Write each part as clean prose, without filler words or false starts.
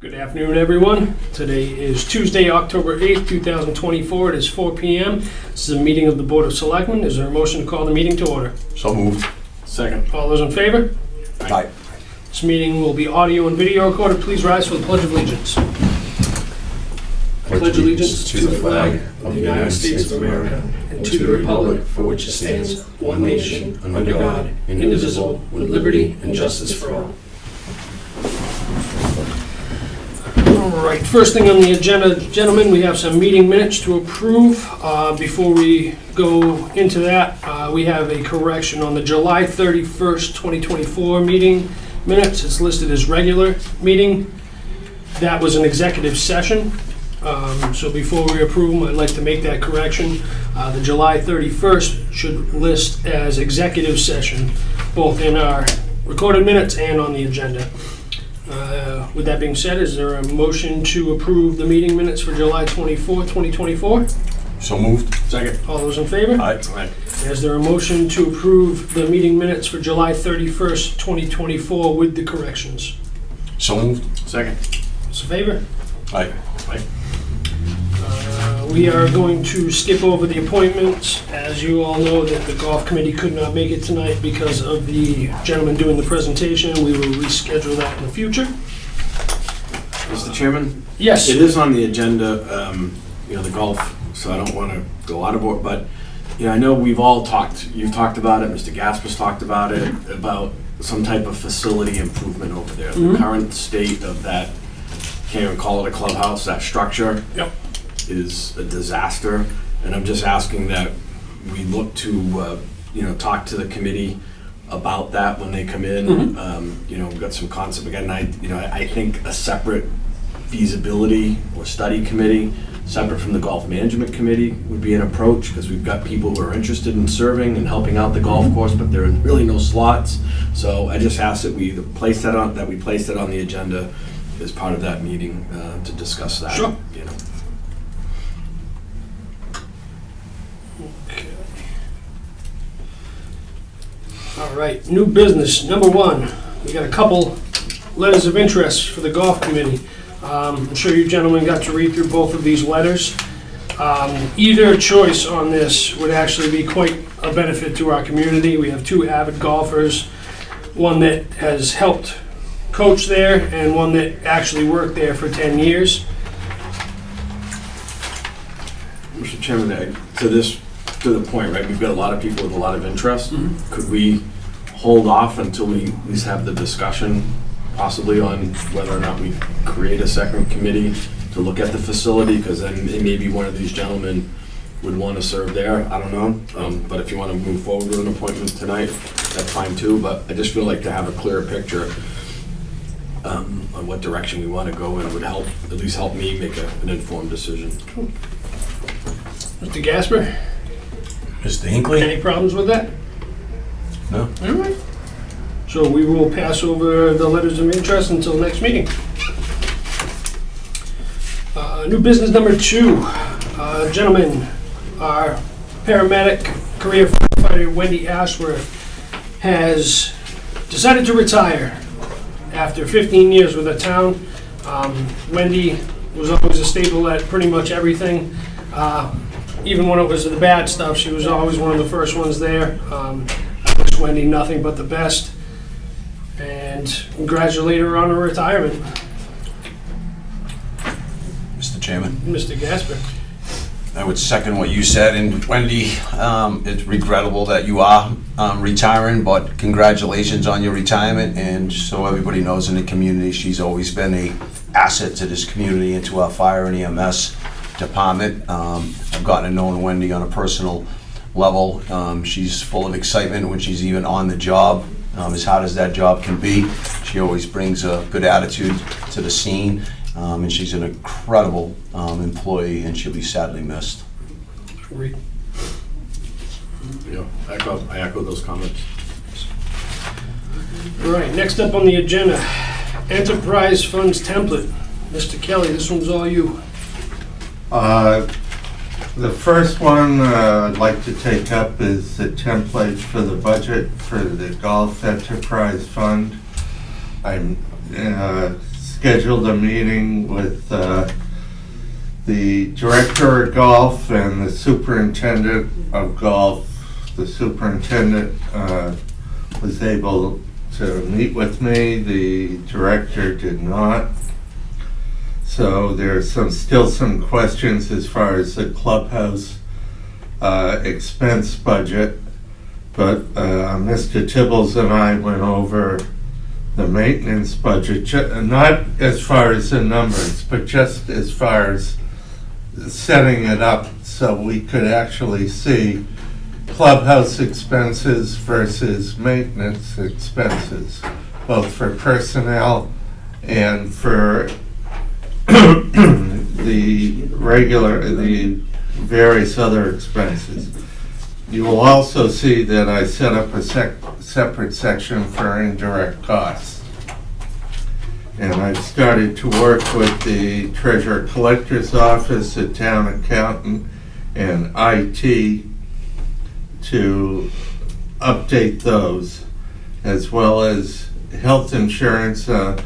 Good afternoon, everyone. Today is Tuesday, October 8th, 2024. It is 4 p.m. This is a meeting of the Board of Selectmen. Is there a motion to call the meeting to order? So moved. Second. All those in favor? Aye. This meeting will be audio and video recorded. Please rise for the Pledge of Allegiance. I pledge allegiance to the flag of the United States of America and to the republic for which it stands, one nation, under God, indivisible, with liberty and justice for all. All right, first thing on the agenda, gentlemen, we have some meeting minutes to approve. Before we go into that, we have a correction on the July 31st, 2024 meeting minutes. It's listed as regular meeting. That was an executive session. So before we approve them, I'd like to make that correction. The July 31st should list as executive session, both in our recorded minutes and on the agenda. With that being said, is there a motion to approve the meeting minutes for July 24th, 2024? So moved. Second. All those in favor? Aye. Is there a motion to approve the meeting minutes for July 31st, 2024 with the corrections? So moved. Second. Those in favor? Aye. We are going to skip over the appointments. As you all know, that the golf committee could not make it tonight because of the gentleman doing the presentation. We will reschedule that in the future. Mr. Chairman? Yes. It is on the agenda, the golf, so I don't want to go out of it, but, I know we've all talked, you've talked about it, Mr. Gasper's talked about it, about some type of facility improvement over there. The current state of that, can't even call it a clubhouse, that structure. Yep. Is a disaster, and I'm just asking that we look to, talk to the committee about that when they come in. We've got some concept, again, I think a separate feasibility or study committee, separate from the golf management committee, would be an approach, because we've got people who are interested in serving and helping out the golf course, but there are really no slots. So I just ask that we place that on the agenda as part of that meeting to discuss that. Sure. All right, new business, number one. We got a couple letters of interest for the golf committee. I'm sure you gentlemen got to read through both of these letters. Either choice on this would actually be quite a benefit to our community. We have two avid golfers, one that has helped coach there and one that actually worked there for 10 years. Mr. Chairman, to the point, right, we've got a lot of people with a lot of interest. Could we hold off until we at least have the discussion, possibly on whether or not we create a second committee to look at the facility? Because then maybe one of these gentlemen would want to serve there. I don't know. But if you want to move forward with an appointment tonight, that's fine too. But I just feel like to have a clearer picture on what direction we want to go in would help, at least help me make an informed decision. Mr. Gasper, Mr. Hinckley? any problems with that? No. All right. So we will pass over the letters of interest until next meeting. New business number two. Gentlemen, our paramedic, career firefighter Wendy Ashworth has decided to retire after 15 years with the town. Wendy was always a staple at pretty much everything. Even when it was the bad stuff, she was always one of the first ones there. I wish Wendy nothing but the best and congratulate her on her retirement. Mr. Chairman? Mr. Gasper. I would second what you said, and Wendy, it's regrettable that you are retiring, but congratulations on your retirement, and so everybody knows in the community, she's always been an asset to this community and to our fire and EMS department. I've gotten to know Wendy on a personal level. She's full of excitement when she's even on the job, as hard as that job can be. She always brings a good attitude to the scene. And she's an incredible employee, and she'll be sadly missed. Agreed. Yeah, I echo those comments. All right, next up on the agenda, enterprise funds template. Mr. Kelly, this one's all you. The first one I'd like to take up is the template for the budget for the Golf Enterprise Fund. I'm scheduled a meeting with the director of golf and the superintendent of golf. The superintendent was able to meet with me, the director did not. So there's still some questions as far as the clubhouse expense budget. But Mr. Tibbles and I went over the maintenance budget, not as far as the numbers, but just as far as setting it up so we could actually see clubhouse expenses versus maintenance expenses, both for personnel and for the various other expenses. You will also see that I set up a separate section for indirect costs. And I've started to work with the treasurer collector's office, the town accountant, and IT to update those, as well as health insurance. I'm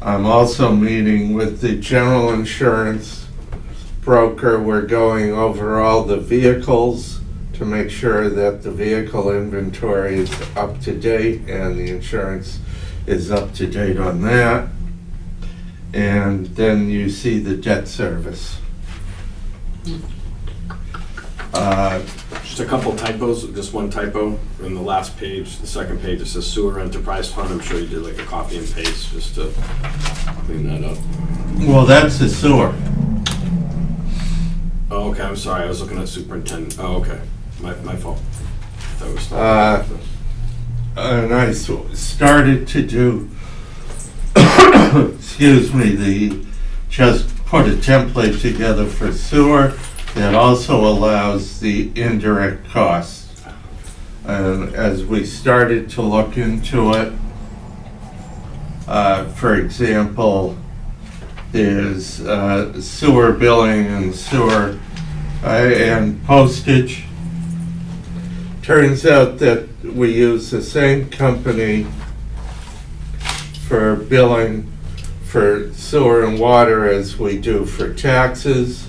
also meeting with the general insurance broker. We're going over all the vehicles to make sure that the vehicle inventory is up to date and the insurance is up to date on that. And then you see the debt service. Just a couple typos, just one typo in the last page, the second page, it says sewer enterprise fund. I'm sure you did like a copy and paste just to clean that up. Well, that's the sewer. Oh, okay, I'm sorry, I was looking at superintendent. Oh, okay, my fault. That was And I started to do, excuse me, just put a template together for sewer that also allows the indirect costs. And as we started to look into it, for example, there's sewer billing and sewer and postage. Turns out that we use the same company for billing for sewer and water as we do for taxes.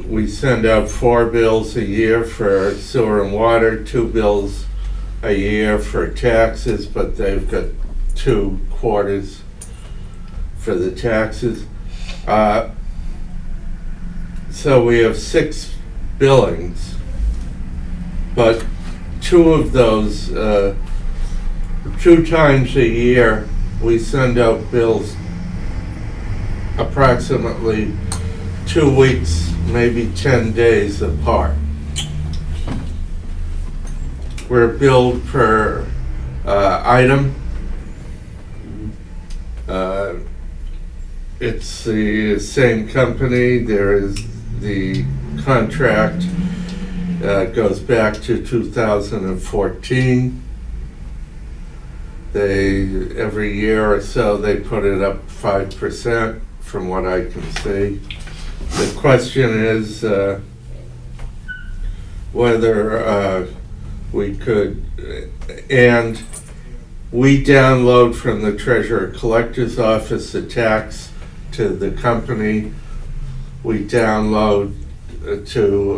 We send out 4 bills a year for sewer and water, 2 bills a year for taxes, but they've got 2 quarters for the taxes. So we have 6 billings, but 2 of those, 2 times a year, we send out bills approximately 2 weeks, maybe 10 days apart. We're billed per item. It's the same company. There is the contract goes back to 2014. Every year or so, they put it up 5% from what I can see. The question is whether we could, and we download from the treasurer collector's office the tax to the company. We download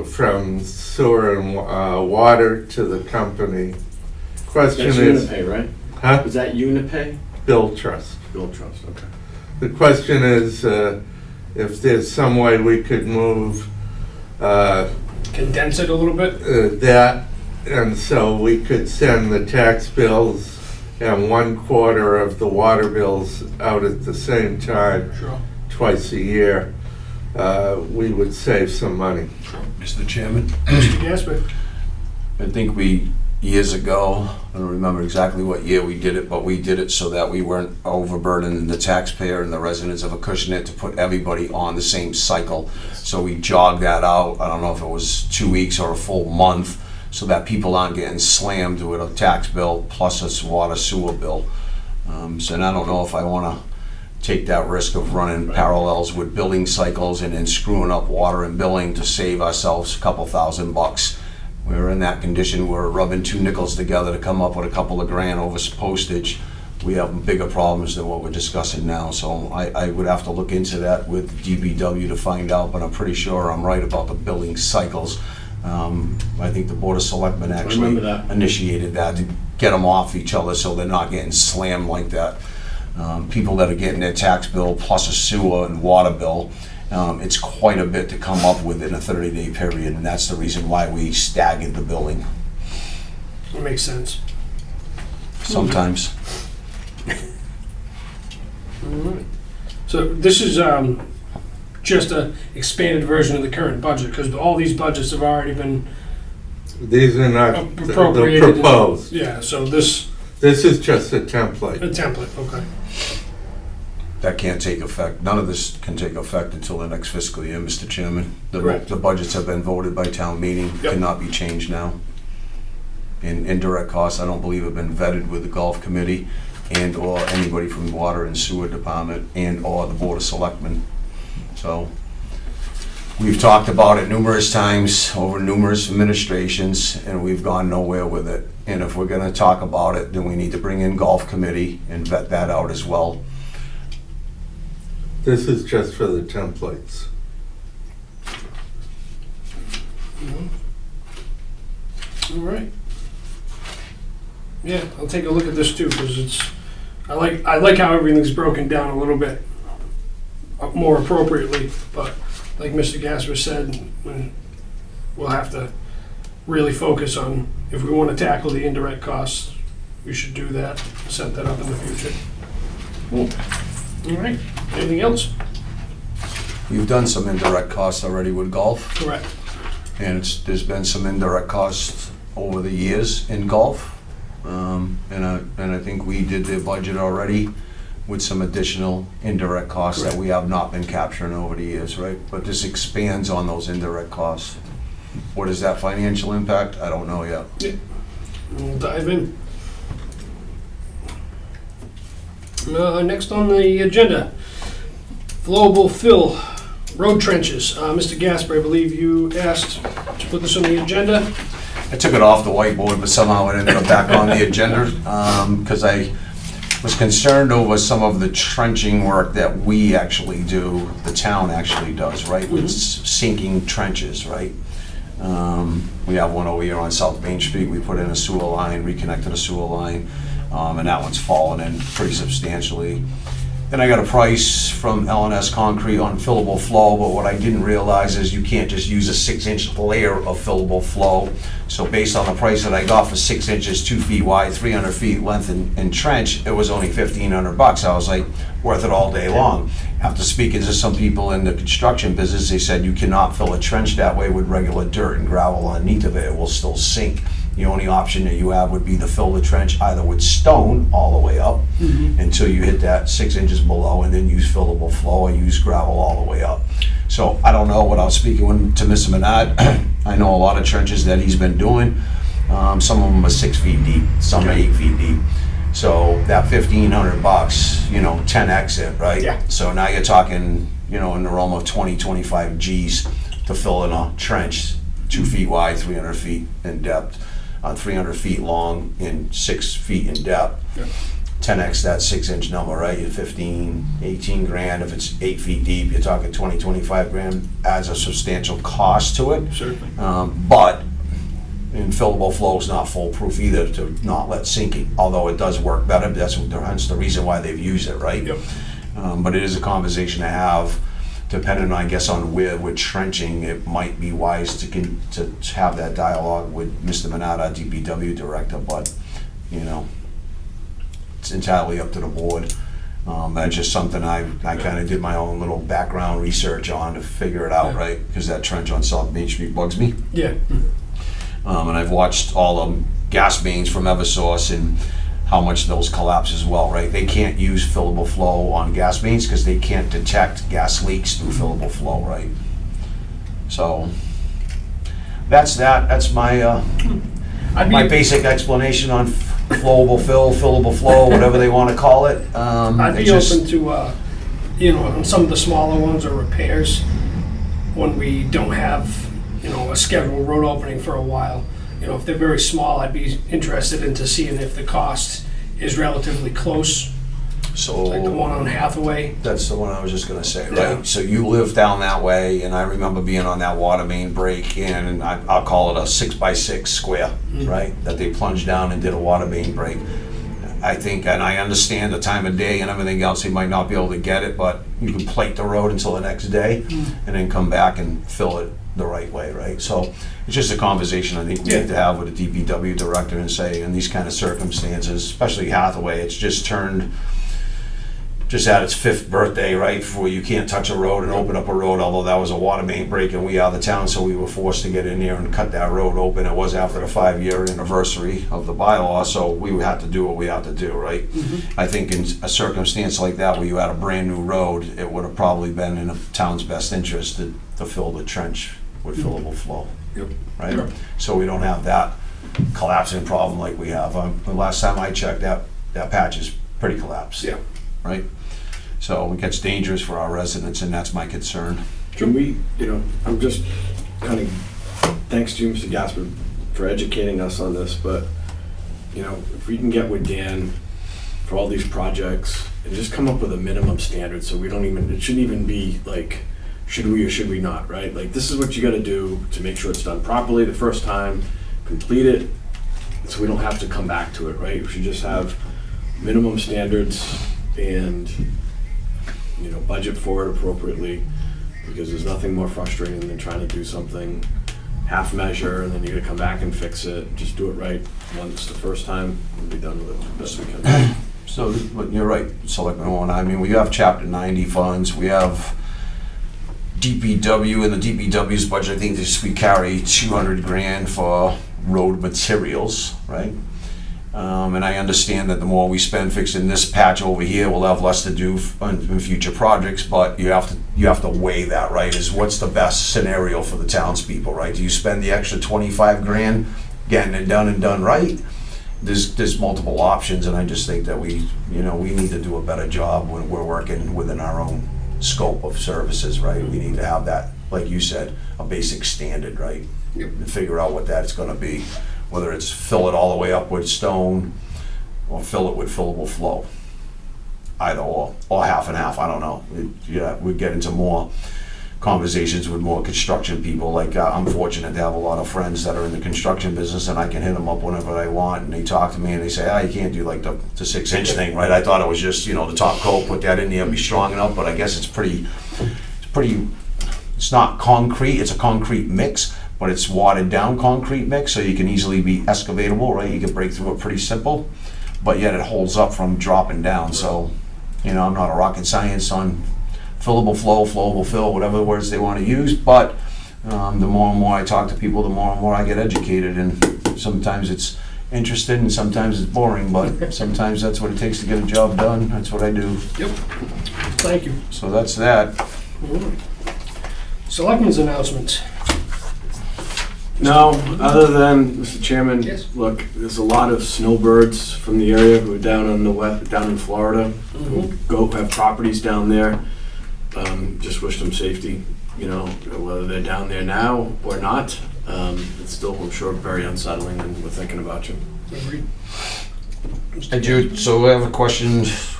from sewer and water to the company. Question That's is, Unipay, right? huh? Is that Unipay? Bill trust. Bill Trust, okay. The question is if there's some way we could move Condense it a little bit. that, and so we could send the tax bills and 1/4 of the water bills out at the same time, Sure. twice a year. We would save some money. Mr. Chairman? Mr. Gasper. I think years ago, I don't remember exactly what year we did it, but we did it so that we weren't overburdening the taxpayer and the residents of Acushnet to put everybody on the same cycle. So we jogged that out, I don't know if it was 2 weeks or a full month, so that people aren't getting slammed with a tax bill plus a water sewer bill. So I don't know if I want to take that risk of running parallels with billing cycles and then screwing up water and billing to save ourselves a couple $1,000. We're in that condition, we're rubbing 2 nickels together to come up with a couple of grand over postage. we have bigger problems than what we're discussing now. So I would have to look into that with DBW to find out, but I'm pretty sure I'm right about the billing cycles. I think the Board of Selectmen actually remember that. initiated that to get them off each other so they're not getting slammed like that. People that are getting their tax bill plus a sewer and water bill, it's quite a bit to come up with in a 30-day period, and that's the reason why we staggered the billing It makes sense. sometimes. Alright. So this is just a expanded version of the current budget, because all these budgets have already been These are not the appropriated. proposed. Yeah, so this, This is just a a template. template, okay. That can't take effect, none of this can take effect until the next fiscal year, Mr. Chairman. Correct. The budgets have been voted by town meeting, Yep. cannot be changed now. And indirect costs, I don't believe have been vetted with the golf committee and/or anybody from the water and sewer department and/or the Board of Selectmen. So, we've talked about it numerous times over numerous administrations, and we've gone nowhere with it. And if we're gonna talk about it, then we need to bring in golf committee and vet that out as well. This is just for the templates. All right. Yeah, I'll take a look at this too, because I like how everything's broken down a little bit more appropriately, but like Mr. Gasper said, we'll have to really focus on, if we want to tackle the indirect costs, we should do that, set that up in the future. Cool. All right, anything else? You've done some indirect costs already with golf, Correct. and there's been some indirect costs over the years in golf. And I think we did the budget already with some additional indirect costs that we have not been capturing over the years, right? But this expands on those indirect costs. What is that financial impact? I don't know yet. We'll dive in. Next on the agenda, flowable fill, road trenches. Mr. Gasper, I believe you asked to put this on the agenda. I took it off the whiteboard, but somehow it ended up back on the agenda, because I was concerned over some of the trenching work that we actually do, the town actually does, right? With sinking trenches, right? We have one over here on South Main Street, we put in a sewer line, reconnected a sewer line, and that one's fallen in pretty substantially. Then I got a price from L&S Concrete on fillable flow, but what I didn't realize is you can't just use a 6-inch layer of fillable flow. So based on the price that I got for 6 inches, 2 feet wide, 300 feet length and trench, it was only $1,500. I was like, worth it all day long. After speaking to some people in the construction business, they said you cannot fill a trench that way with regular dirt and gravel underneath of it. It will still sink. The only option that you have would be to fill the trench either with stone all the way up until you hit that 6 inches below, and then use fillable flow or use gravel all the way up. So I don't know, without speaking to Mr. Menard, I know a lot of trenches that he's been doing. Some of them are 6 feet deep, some are 8 feet deep. So that $1,500, 10x it, right? Yeah. So now you're talking, in the realm of 20, 25 G's to fill in a trench 2 feet wide, 300 feet in depth. 300 feet long and 6 feet in depth. Yeah. 10x that 6-inch number, right? You're 15, 18 grand. If it's 8 feet deep, you're talking 20, 25 grand. Adds a substantial cost to it. Certainly. But fillable flow is not foolproof either to not let sinking, although it does work better. That's hence the reason why they've used it, right? Yep. But it is a conversation to have. Depending, I guess, on where we're trenching, it might be wise to have that dialogue with Mr. Menard, our DPW director, but, it's entirely up to the board. That's just something I kind of did my own little background research on to figure it out, right? Because that trench on South Main Street bugs me. Yeah. And I've watched all the gas mains from Eversource and how much those collapse as well, right? They can't use fillable flow on gas mains because they can't detect gas leaks through fillable flow, right? So that's that. That's my my basic explanation on flowable fill, fillable flow, whatever they want to call it. I'd be open to, on some of the smaller ones or repairs, when we don't have, a scheduled road opening for a while. If they're very small, I'd be interested into seeing if the cost is relatively close, like the one on So, Hathaway. that's the one I was just gonna say, Yeah. right? So you live down that way, and I remember being on that water main break, and I'll call it a 6x6 square, right? That they plunged down and did a water main break. I think, and I understand the time of day and everything else, you might not be able to get it, but you can plate the road until the next day and then come back and fill it the right way, right? So it's just a conversation I think we need to have with the DPW director and say, in these kind of circumstances, especially Hathaway, it's just had its 5th birthday, right, where you can't touch a road and open up a road, although that was a water main break and we are the town, so we were forced to get in there and cut that road open. It was after the 5-year anniversary of the bylaw, so we had to do what we had to do, right? I think in a circumstance like that, where you had a brand-new road, it would have probably been in the town's best interest to fill the trench with fillable flow. Yep. Right? Yep. So we don't have that collapsing problem like we have. The last time I checked, that patch is pretty collapsed. Yeah. Right? So it gets dangerous for our residents, and that's my concern. Can we, I'm just kind of, thanks to you, Mr. Gasper, for educating us on this, but, if we can get with Dan for all these projects and just come up with a minimum standard, so it shouldn't even be like, should we or should we not, right? Like, this is what you gotta do to make sure it's done properly the first time, complete it, so we don't have to come back to it, right? We should just have minimum standards and, budget for it appropriately, because there's nothing more frustrating than trying to do something half measure and then you gotta come back and fix it. Just do it right once the first time and be done with it best we can. So, but you're right, Selectman Warren. I mean, we have Chapter 90 funds, we have DPW, and the DPW's budget, I think we carry 200 grand for road materials, right? And I understand that the more we spend fixing this patch over here, we'll have less to do in future projects, but you have to weigh that, right? Is what's the best scenario for the townspeople, right? Do you spend the extra 25 grand getting it done and done right? There's multiple options, and I just think that we need to do a better job when we're working within our own scope of services, right? We need to have that, like you said, a basic standard, right? Yep. And figure out what that's gonna be, whether it's fill it all the way up with stone or fill it with fillable flow. Either or half and half, I don't know. We get into more conversations with more construction people. Like, I'm fortunate to have a lot of friends that are in the construction business, and I can hit them up whenever they want, and they talk to me and they say, you can't do like the 6-inch thing, right? I thought it was just, the top coat, put that in there and be strong enough, but I guess it's not concrete, it's a concrete mix, but it's watered down concrete mix, so you can easily be excavatable, right? You can break through it pretty simple, but yet it holds up from dropping down. So, I'm not a rocket science on fillable flow, flowable fill, whatever words they want to use, but the more and more I talk to people, the more and more I get educated, and sometimes it's interesting and sometimes it's boring, but sometimes that's what it takes to get a job done. That's what I do. Yep. Thank you. So that's that. Selectmen's announcements. No, other than, Mr. Chairman, Yes. look, there's a lot of snowbirds from the area who are down in Florida, who have properties down there. Just wish them safety, whether they're down there now or not. It's still, I'm sure, very unsettling, and we're thinking about you. Agreed. Hey Jude, so I have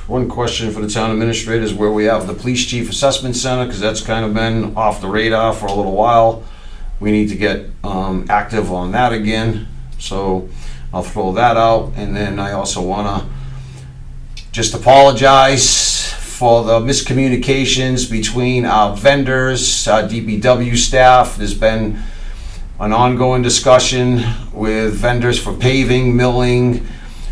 one question for the town administrators, where we have the police chief assessment center, because that's kind of been off the radar for a little while. We need to get active on that again, so I'll throw that out. And then I also want to just apologize for the miscommunications between our vendors, our DPW staff. There's been an ongoing discussion with vendors for paving, milling,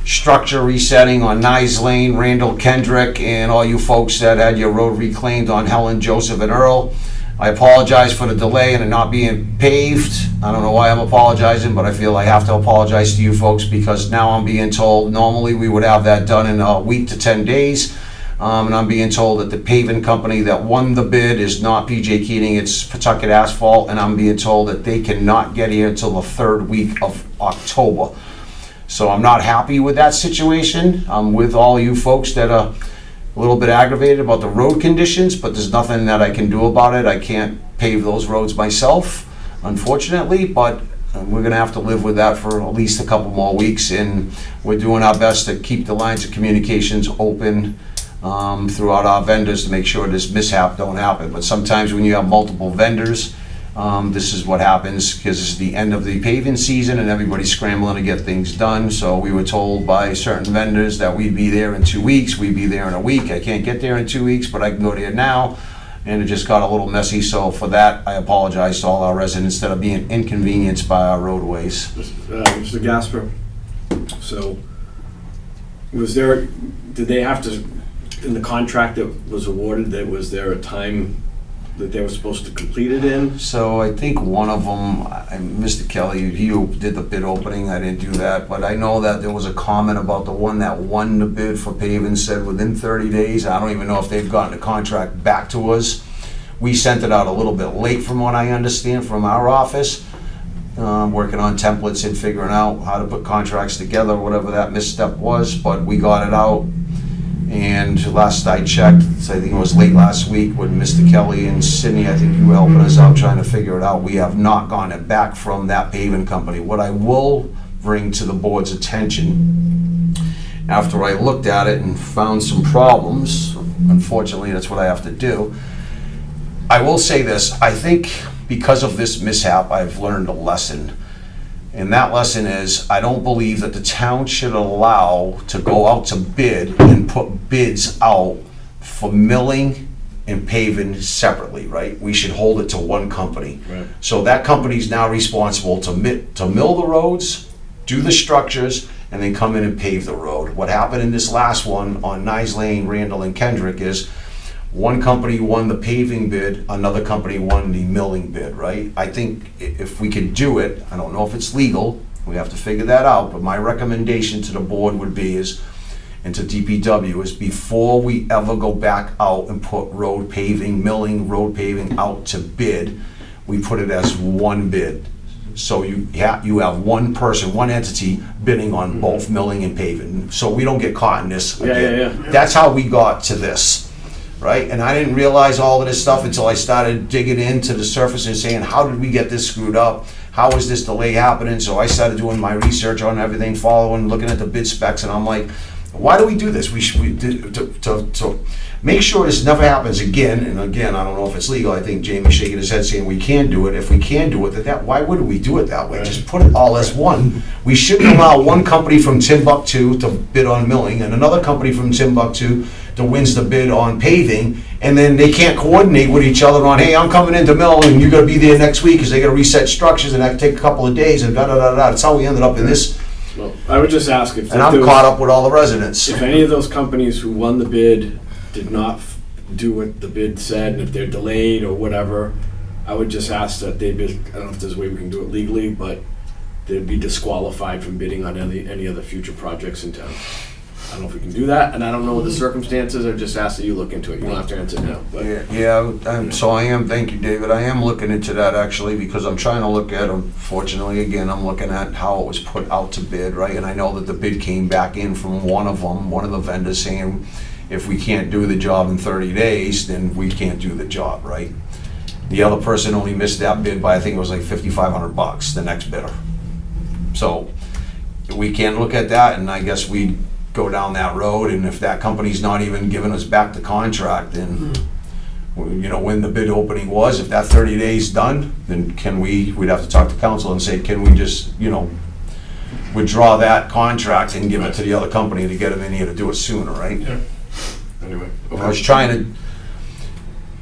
structure resetting on Nye Lane, Randall Kendrick, and all you folks that had your road reclaimed on Helen, Joseph, and Earl. I apologize for the delay and it not being paved. I don't know why I'm apologizing, but I feel I have to apologize to you folks, because now I'm being told normally we would have that done in a week to 10 days. And I'm being told that the paving company that won the bid is not PJ Keating, it's Pawtucket Asphalt, and I'm being told that they cannot get here until the 3rd week of October. So I'm not happy with that situation. I'm with all you folks that are a little bit aggravated about the road conditions, but there's nothing that I can do about it. I can't pave those roads myself, unfortunately, but And we're gonna have to live with that for at least a couple more weeks, and we're doing our best to keep the lines of communications open throughout our vendors to make sure this mishap don't happen. But sometimes when you have multiple vendors, this is what happens, because it's the end of the paving season and everybody's scrambling to get things done. So we were told by certain vendors that we'd be there in 2 weeks, we'd be there in a week. I can't get there in 2 weeks, but I can go there now. And it just got a little messy, so for that, I apologize to all our residents that are being inconvenienced by our roadways. Mr. Gasper, so did they have to, in the contract that was awarded, was there a time that they were supposed to complete it in? So I think one of them, Mr. Kelly, he did the bid opening, I didn't do that, but I know that there was a comment about the one that won the bid for paving said within 30 days. I don't even know if they've gotten the contract back to us. We sent it out a little bit late from what I understand from our office, working on templates and figuring out how to put contracts together, whatever that misstep was, but we got it out. And last I checked, so I think it was late last week with Mr. Kelly and Sydney, I think you were helping us out trying to figure it out. We have not gotten it back from that paving company. What I will bring to the board's attention, after I looked at it and found some problems, unfortunately that's what I have to do, I will say this, I think because of this mishap, I've learned a lesson. And that lesson is, I don't believe that the town should allow to go out to bid and put bids out for milling and paving separately, right? We should hold it to one company. Right. So that company's now responsible to mill the roads, do the structures, and then come in and pave the road. What happened in this last one on Nyes Lane, Randall, and Kendrick is, one company won the paving bid, another company won the milling bid, right? I think if we could do it, I don't know if it's legal, we have to figure that out, but my recommendation to the board would be is, and to DPW, is before we ever go back out and put road paving, milling, road paving out to bid, we put it as one bid. So you have one person, one entity bidding on both milling and paving, so we don't get caught in this again. Yeah. That's how we got to this. Right, and I didn't realize all of this stuff until I started digging into the surface and saying, how did we get this screwed up? How is this delay happening? So I started doing my research on everything, following, looking at the bid specs, and I'm like, why do we do this? To make sure this never happens again, and again, I don't know if it's legal, I think Jamie's shaking his head saying we can do it. If we can do it, why wouldn't we do it that way? Right. Just put it all as one. We shouldn't allow one company from Timbuktu to bid on milling, and another company from Timbuktu to wins the bid on paving, and then they can't coordinate with each other on, hey, I'm coming into mill, and you're gonna be there next week, because they gotta reset structures, and that could take a couple of days, and da-da-da-da. That's how we ended up in this. Well, I would just ask if And I'm caught up with all the residents. if any of those companies who won the bid did not do what the bid said, and if they're delayed or whatever, I would just ask that they bid, I don't know if there's a way we can do it legally, but they'd be disqualified from bidding on any other future projects in town. I don't know if we can do that, and I don't know what the circumstances, I just ask that you look into it. You don't have to answer now, but. So I am, thank you, David, I am looking into that actually, because I'm trying to look at, unfortunately, again, I'm looking at how it was put out to bid, right? And I know that the bid came back in from one of them, one of the vendors saying, if we can't do the job in 30 days, then we can't do the job, right? The other person only missed that bid by, I think it was like $5,500, the next bidder. So we can look at that, and I guess we go down that road, and if that company's not even giving us back the contract, then, you know, when the bid opening was, if that 30 days done, then we'd have to talk to council and say, can we just, you know, withdraw that contract and give it to the other company to get them in here to do it sooner, right? Yeah. Anyway. I was trying to,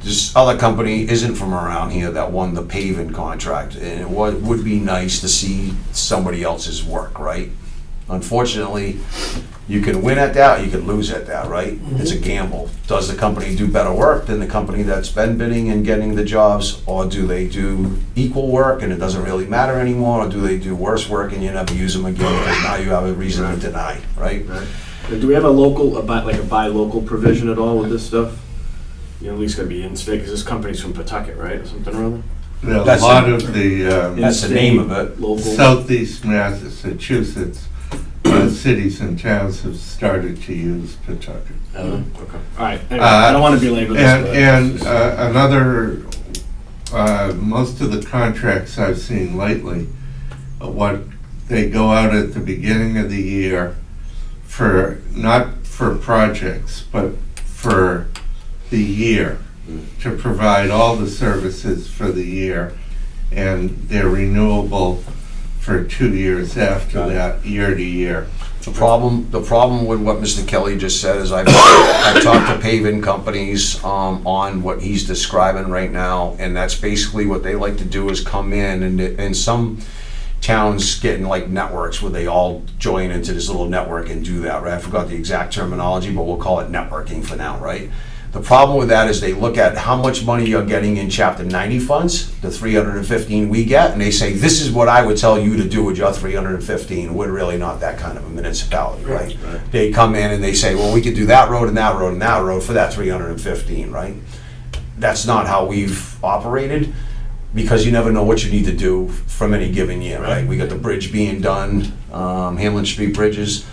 this other company isn't from around here that won the paving contract, and it would be nice to see somebody else's work, right? Unfortunately, you can win at that, or you can lose at that, right? It's a gamble. Does the company do better work than the company that's been bidding and getting the jobs, or do they do equal work and it doesn't really matter anymore, or do they do worse work and you never use them again because now you have a reason to deny, right? Do we have like a buy local provision at all with this stuff? You're at least gonna be in-state, because this company's from Pawtucket, right, or something or other? Yeah, a That's lot of the That's the name of it. Local. southeast Massachusetts cities and towns have started to use Pawtucket. Okay, all right, anyway, I don't wanna belabor this. And another, most of the contracts I've seen lately what they go out at the beginning of the year for, not for projects, but for the year, to provide all the services for the year, and they're renewable for 2 years after that, year to year. The problem with what Mr. Kelly just said is I've talked to paving companies on what he's describing right now, and that's basically what they like to do is come in, and some towns getting like networks where they all join into this little network and do that, right? I forgot the exact terminology, but we'll call it networking for now, right? The problem with that is they look at how much money you're getting in Chapter 90 funds, the 315 we get, and they say, this is what I would tell you to do with your 315. We're really not that kind of a municipality, right? They come in and they say, well, we could do that road and that road and that road for that 315, right? That's not how we've operated, because you never know what you need to do from any given year, right? We got the bridge being done, Hamlin Street bridges,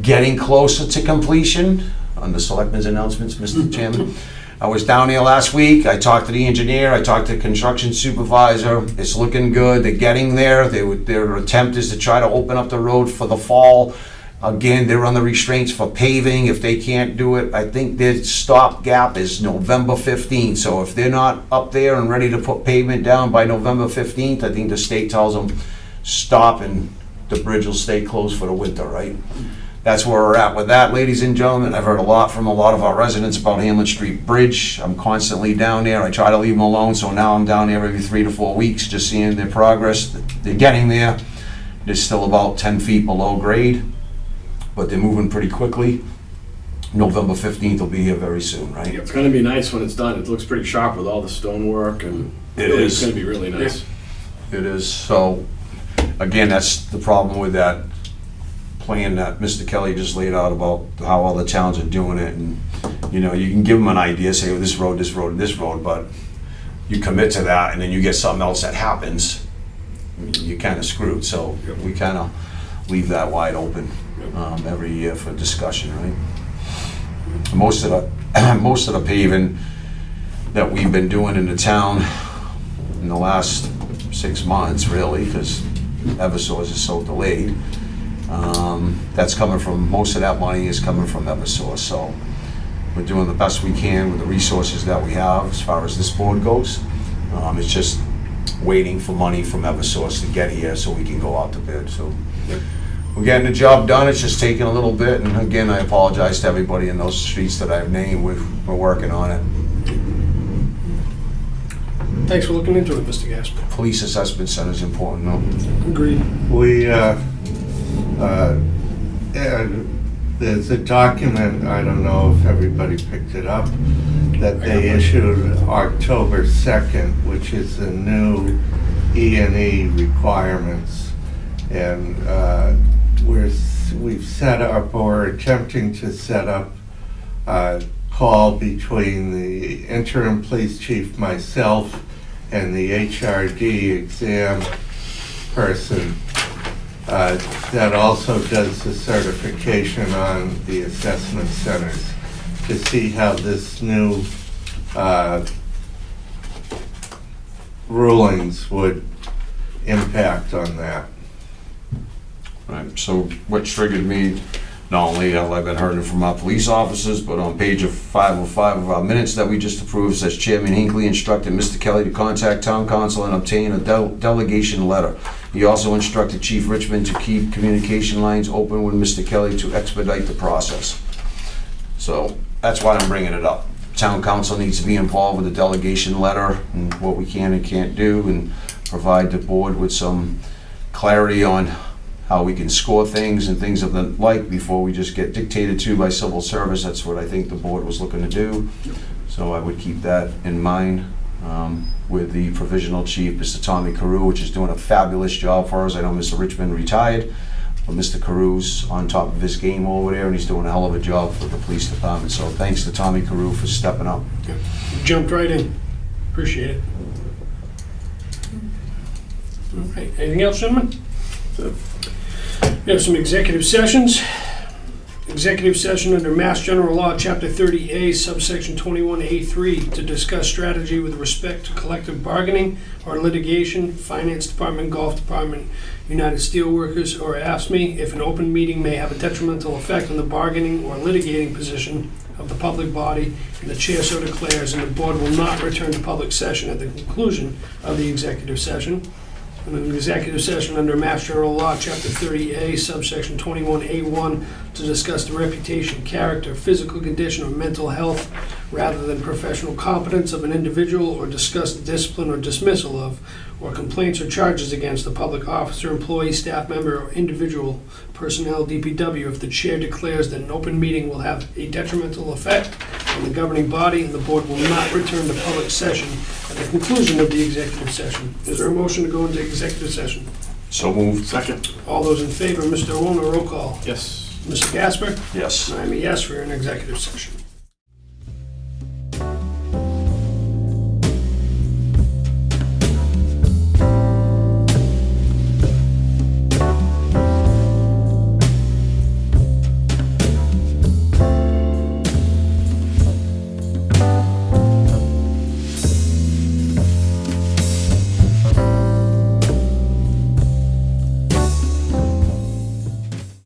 getting closer to completion. On the Selectmen's announcements, Mr. Chairman. I was down there last week, I talked to the engineer, I talked to the construction supervisor, it's looking good, they're getting there. Their attempt is to try to open up the road for the fall. Again, they're on the restraints for paving. If they can't do it, I think their stop gap is November 15th. So if they're not up there and ready to put pavement down by November 15th, I think the state tells them, stop, and the bridge will stay closed for the winter, right? That's where we're at with that, ladies and gentlemen. I've heard a lot from a lot of our residents about Hamlin Street Bridge. I'm constantly down there. I try to leave them alone, so now I'm down there every 3 to 4 weeks, just seeing their progress. They're getting there. They're still about 10 feet below grade, but they're moving pretty quickly. November 15th will be here very soon, right? It's gonna be nice when it's done. It looks pretty sharp with all the stonework, and It it's is. gonna be really nice. It is. So, again, that's the problem with that plan that Mr. Kelly just laid out about how all the towns are doing it. And, you know, you can give them an idea, say, oh, this road, this road, and this road, but you commit to that and then you get something else that happens, you're kind of screwed. So we kind of leave that wide open every year for discussion, right? Most of the paving that we've been doing in the town in the last 6 months, really, because Eversource is so delayed, that's coming from, most of that money is coming from Eversource. So we're doing the best we can with the resources that we have as far as this board goes. It's just waiting for money from Eversource to get here so we can go out to bid. So we're getting the job done. It's just taking a little bit. And again, I apologize to everybody in those streets that I've named. We're working on it. Thanks for looking into it, Mr. Gasper. Police assessment center is important, though. Agreed. We, there's a document, I don't know if everybody picked it up, that they issued October 2nd, which is the new E&E requirements. And we've set up, or attempting to set up, a call between the interim police chief, myself, and the HRD exam person that also does the certification on the assessment centers, to see how this new rulings would impact on that. Right, so what triggered me, not only have I been hearing from our police officers, but on page 505 of our minutes that we just approved, says Chairman Hinckley instructed Mr. Kelly to contact town council and obtain a delegation letter. He also instructed Chief Richmond to keep communication lines open with Mr. Kelly to expedite the process. So that's why I'm bringing it up. Town council needs to be involved with the delegation letter and what we can and can't do, and provide the board with some clarity on how we can score things and things of the like before we just get dictated to by civil service. That's what I think the board was looking to do. So I would keep that in mind with the provisional chief, Mr. Tommy Carew, which is doing a fabulous job for us. I know Mr. Richmond retired, but Mr. Carew's on top of his game over there, and he's doing a hell of a job for the police department. So thanks to Tommy Carew for stepping up. Jumped right in. Appreciate it. All right, anything else, gentlemen? We have some executive sessions. Executive session under Mass General Law, Chapter 30A, subsection 21A3, to discuss strategy with respect to collective bargaining or litigation, Finance Department, Golf Department, United Steelworkers, or AFSCME, if an open meeting may have a detrimental effect on the bargaining or litigating position of the public body, and the chair so declares, and the board will not return to public session at the conclusion of the executive session. And an executive session under Mass General Law, Chapter 30A, subsection 21A1, to discuss the reputation, character, physical condition, or mental health, rather than professional competence of an individual, or discuss the discipline or dismissal of, or complaints or charges against the public officer, employee, staff member, or individual personnel, DPW, if the chair declares that an open meeting will have a detrimental effect on the governing body, and the board will not return to public session at the conclusion of the executive session. Is there a motion to go into executive session? So moved. Second. All those in favor, Mr. Owen, roll call. Yes. Mr. Gasper? Yes. I'm a yes for an executive session.